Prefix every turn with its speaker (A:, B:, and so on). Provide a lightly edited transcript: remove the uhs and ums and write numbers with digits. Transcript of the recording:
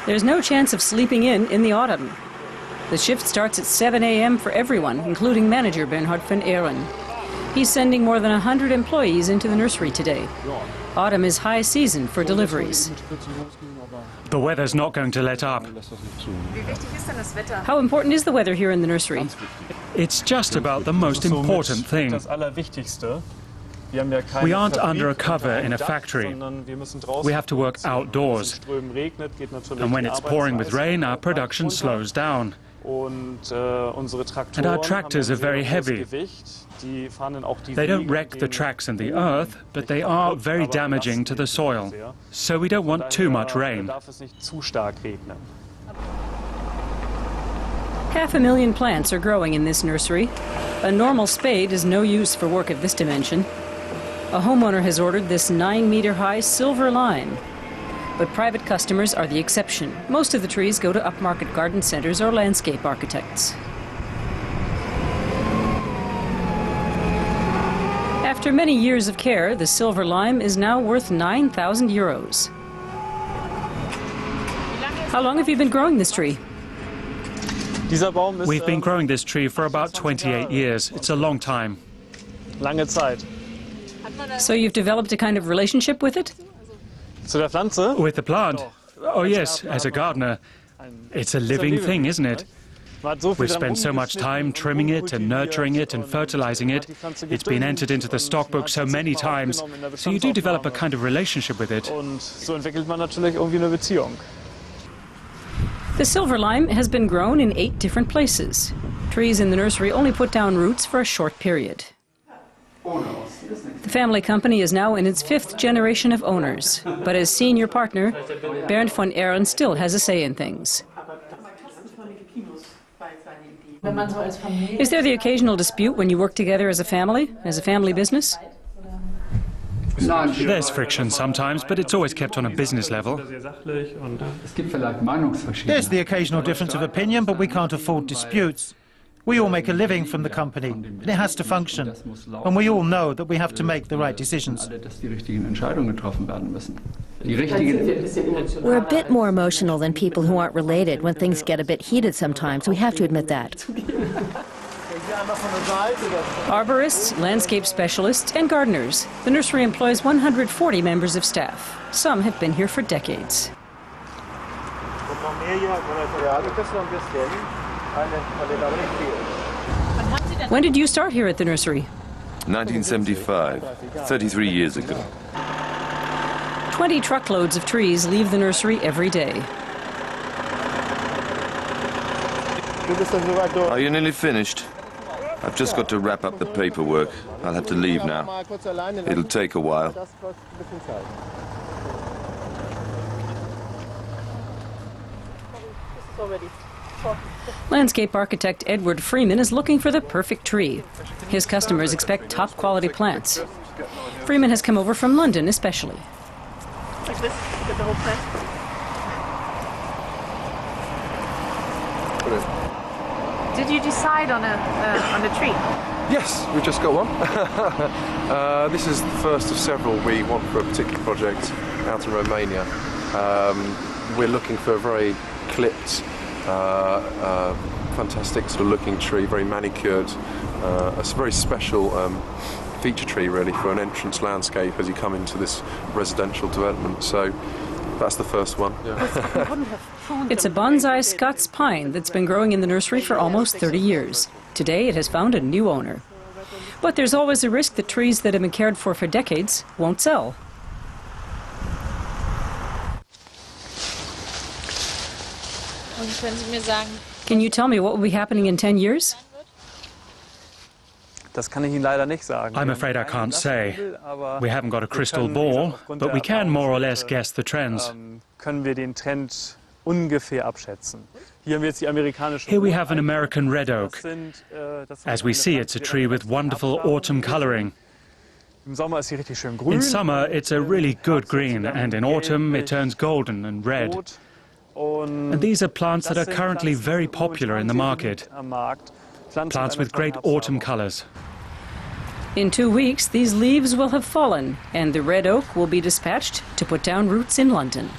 A: There's no chance of sleeping in the autumn. The shift starts at 7 a.m. for everyone, including manager Bernhard von Ehren. He's sending more than 100 employees into the nursery today. Autumn is high season for deliveries.
B: The weather's not going to let up.
A: How important is the weather here in the nursery?
B: It's just about the most important thing. We aren't under a cover in a factory. We have to work outdoors. And when it's pouring with rain, our production slows down. And our tractors are very heavy. They don't wreck the tracks and the earth, but they are very damaging to the soil. So we don't want too much rain.
A: 500,000 plants are growing in this nursery. A normal spade is no use for work of this dimension. A homeowner has ordered this 9-meter-high silver lime. But private customers are the exception. Most of the trees go to upmarket garden centers or landscape architects. After many years of care, the silver lime is now worth 9,000 euros. How long have you been growing this tree?
B: We've been growing this tree for about 28 years. It's a long time.
C: Lange Zeit.
A: So you've developed a kind of relationship with it?
B: With the plant? Oh yes, as a gardener. It's a living thing, isn't it? We've spent so much time trimming it and nurturing it and fertilizing it. It's been entered into the stockbook so many times. So you do develop a kind of relationship with it.
A: The silver lime has been grown in 8 different places. Trees in the nursery only put down roots for a short period. The family company is now in its 5th generation of owners, but as senior partner, Bernhard von Ehren still has a say in things. Is there the occasional dispute when you work together as a family business?
B: There's friction sometimes, but it's always kept on a business level.
D: There's the occasional difference of opinion, but we can't afford disputes. We all make a living from the company, and it has to function. And we all know that we have to make the right decisions.
E: We're a bit more emotional than people who aren't related when things get a bit heated sometimes. We have to admit that.
A: Arborists, landscape specialists, and gardeners. The nursery employs 140 members of staff. Some have been here for decades. When did you start here at the nursery?
F: 1975, 33 years ago.
A: 20 truckloads of trees leave the nursery every day.
F: Are you nearly finished? I've just got to wrap up the paperwork. I'll have to leave now. It'll take a while.
A: Landscape architect Edward Freeman is looking for the perfect tree. His customers expect top-quality plants. Freeman has come over from London especially.
G: Like this, get the whole plant. Did you decide on a tree?
H: Yes, we've just got one. This is the first of several we want for a particular project out in Romania. We're looking for a very clipped, fantastic sort of looking tree, very manicured, a very special feature tree really for an entrance landscape as you come into this residential development. So that's the first one.
A: It's a bonsai Scots pine that's been growing in the nursery for almost 30 years. Today it has found a new owner. But there's always a risk that trees that have been cared for decades won't sell. Can you tell me what will be happening in 10 years?
B: I'm afraid I can't say. We haven't got a crystal ball, but we can more or less guess the trends. Here we have an American red oak. As we see, it's a tree with wonderful autumn coloring. In summer, it's a really good green, and in autumn, it turns golden and red. And these are plants that are currently very popular in the market. Plants with great autumn colors.
A: In 2 weeks, these leaves will have fallen, and the red oak will be dispatched to put down roots in London.